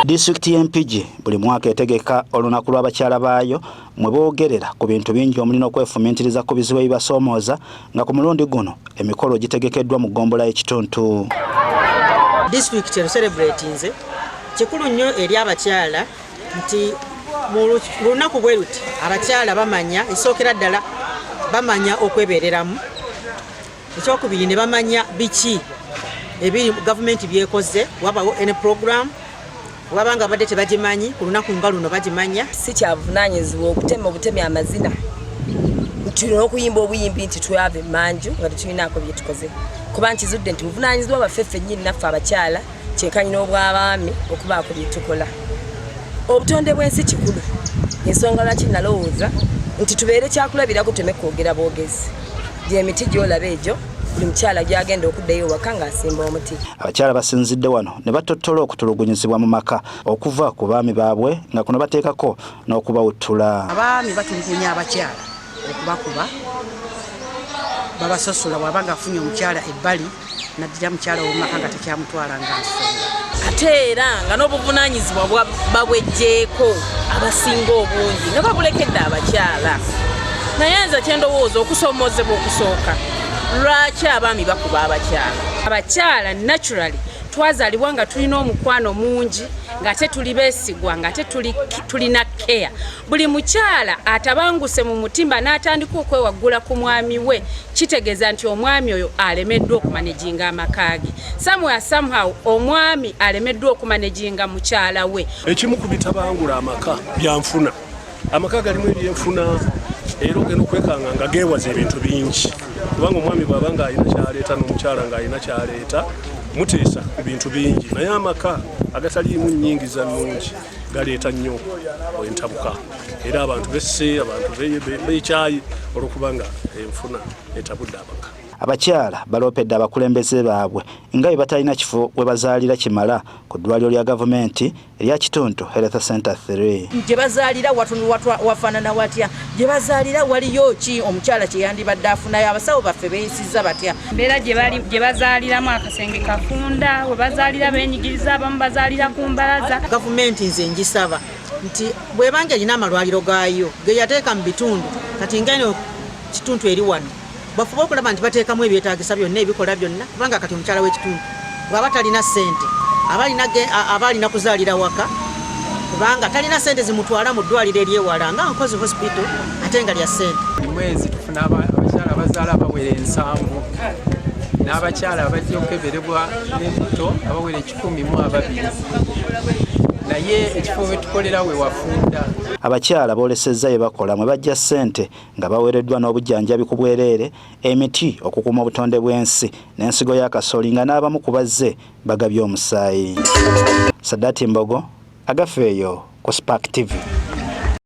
Disitulikiti y'Empigi buli mwaka etegeka olunaku lw'abakyala baayo mwe boogerera ku bintu bingi omuli n'okwefumiitiriza ku bizibu ebibasoomooza nga ku mulundi guno emikolo gitegekeddwa mu ggombolola y'ekituntu. Disitulikiti celebratinze kikulu nnyo eri abakyala nti mu lunaku bwe luti abakyala bamanya esookera ddala bamanya okwebeereramu, ekyokubiri ne bamanya biki ebiri gavumenti byekoze, wabawo ene program wabanga badde tebagimanyi ku lunaku nga luno bagimanya. Si kyavunaanyizibwa okutema obutemi amazina tulina okuyimba obuyimbi nti twava emmanju nga tetulinaako bye tukoze, kuba nkizudde nti buvunaanyizibwa baffe ffennyini naffe abakyala kyenkanyi n'obw'abaami okubaako bye tukola. Obutonde bw'ensi kikulu, ensonga lwaki nalowooza nti tubeere kyakulabirako tuleme kwogera bwogezi. Gy'emiti gy'olaba egyo buli mukyala gy'agenda okuddayo ewaka ng'asimba omuti. Abakyala basinzidde wano ne batottola okutulugunyizibwa mu maka okuva ku baami baabwe nga kuno bateekako n'okubawuttula. Abaami batulugunya abakyala okubakuba, babasosola bw'abanga afunye omukyala ebbali naddira mukyala w'omumaka nga tekyamutwala ng'asonga. Ate era nga n'obuvunaanyizibwa babweggyeko abasinga obungi nga babulekedde abakyala. Naye nze kyendowooza okusoomozebwa okusooka lwaki abaami bakuba abakyala. Abakyala naturally twazaalibwa nga tulina omukwano mungi, ng'ate tuli beesigwa, ng'ate tulina care. Buli mukyala atabanguse mu mutima n'atandika okwewaggula ku mwami we, kitegeeza nti omwami oyo alemeddwa okumanejinga amaka ge. Somehow omwami alemeddwa okumanejinga mukyala we. Ekimu ku bitabangula amaka byanfuna. Amaka galimu ebyenfuna era ogenda okwekanga nga geewaza ebintu bingi. Kubanga omwami bw'aba ng'alina kyaleeta n'omukyala ng'alina kyaleeta muteesa ku bintu bingi, naye amaka agataliimu nnyingiza nnungi galeeta nnyo entabuka era abantu besse, abantu beekyayi olw'okuba nga enfuna etabudde amaka. Abakyala baloopedde abakulembeze baabwe nga bwe batalina kifo we bazaalira kimala ku ddwaliro lya gavumenti erya Kituntu Health Center 3. Gye bazaalira wafaanana watya? Gye bazaalira waliyo ki omukyala kye yandibadde afunayo? Abasawo baffe beeyisizza batya? Mbeera gye bazaaliramu akasenge kafunda, we bazaalira beenyigiriza, abamu bazaalira ku mbalaza. Gavumenti nze ngisaba nti bw'ebanga erina amalwaliro gaayo ge yateeka mu bitundu, kati ng'eno Kituntu eri wano bafuba okulaba nti bateekamu ebyetaagisa byonna ebikola byonna, kubanga kati omukyala w'ekitundu bw'aba talina ssente aba alina kuzaalira waka, kubanga talina ssente zimutwala mu ddwaliro eryewala nga Nkozi hospital ate nga lya ssente. Buli mwezi tufuna abakyala abazaala abawera 7 n'abakyala abajja okukeberebwa n'embuto abawera 1,200. Naye ekifo we tukolera we wafunda. Abakyala boolesezza bye bakola mwe bajja ssente nga baweereddwa n'obujjanjabi ku bwereere, emiti okukuuma obutonde bw'ensi n'ensigo ya kasooli nga n'abamu ku bazze bagabye omusaayi. Saddati Mbogo, Agafeeyo ku Spark TV.